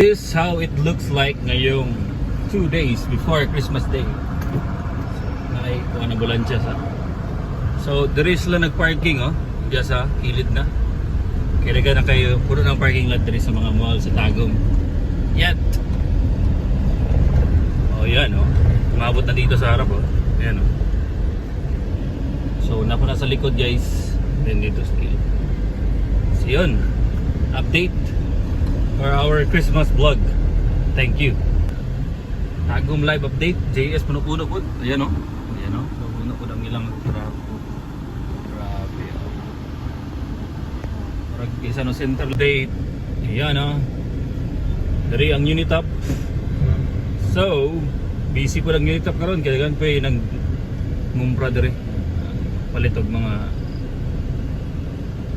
This is how it looks like ngayong 2 days before Christmas Day. Ay, kuha na ambulansya sa. So, there is lang nag-parking diyan sa kilid na. Kaya na kayo, puro ng parking lot dito sa mga mall sa Tagum. Yan. Yan umabot na dito sa harap Ayan So, napo na sa likod guys. Then dito sa kilid. So, yun. Update for our Christmas vlog. Thank you. Tagum live update. JS puno-puno po. Ayan Ayan puno po ng ilang trafo. Grabe Parang isa no center update. Ayan dari ang Unitop. So, busy po lang Unitop karon kaya gan pa nang ngumpra diri. Palitog mga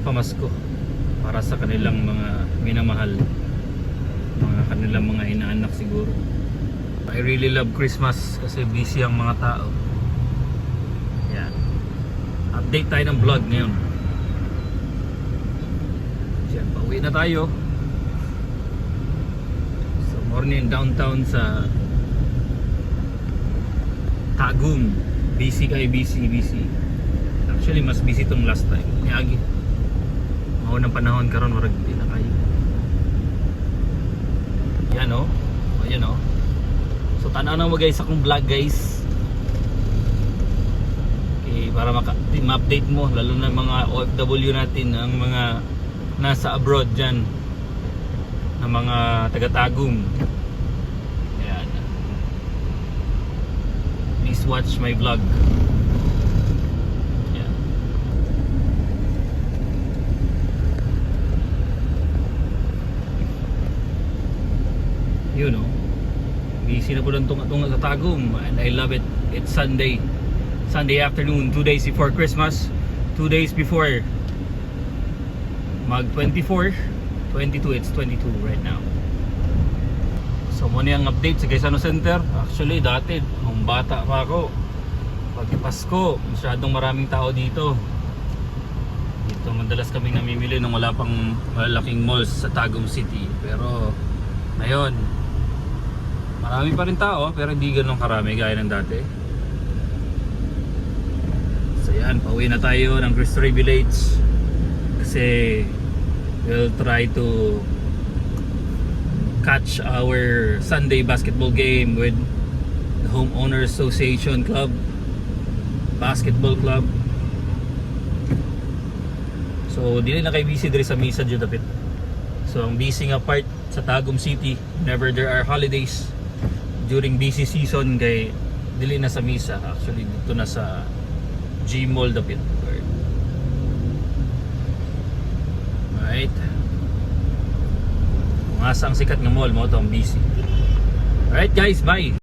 pamasko para sa kanilang mga minamahal. Mga kanilang mga inaanak siguro. I really love Christmas kasi busy ang mga tao. Yan. Update tayo ng vlog ngayon. Yan, pauwi na tayo. So morning downtown sa Tagum. Busy kayo, busy. Actually mas busy tong last time. Yagi. Maunang panahon karon warag di na kayo. Yan Ayan So tanaw na mo guys akong vlog guys. Okay, para ma-update mo lalo na mga OFW natin, ang mga nasa abroad dyan, na mga taga-Tagum. Ayan. Please watch my vlog. Ayan. Busy na po lang tunga sa Tagum and I love it. It's Sunday afternoon, 2 days before Christmas, 2 days before mag 22, it's 22 right now. So muna yung update sa Quezon Center. Actually dati nung bata pa ako, pag Pasko masyadong maraming tao dito madalas kaming namimili nung wala pang malaking malls sa Tagum City. Pero ngayon marami pa rin tao pero hindi ganun karami gaya ng dati. So yan, pauwi na tayo ng Cristo Rey Village kasi we'll try to catch our Sunday basketball game with the Homeowners Association Club Basketball Club. So dili na kay busy diri sa misa dito dapit. So ang busy nga part sa Tagum City whenever there are holidays during busy season kay dili na sa misa, actually dito na sa G Mall dapit. Right, mga sang sikat nga mall mo to ang busy. Alright guys, bye.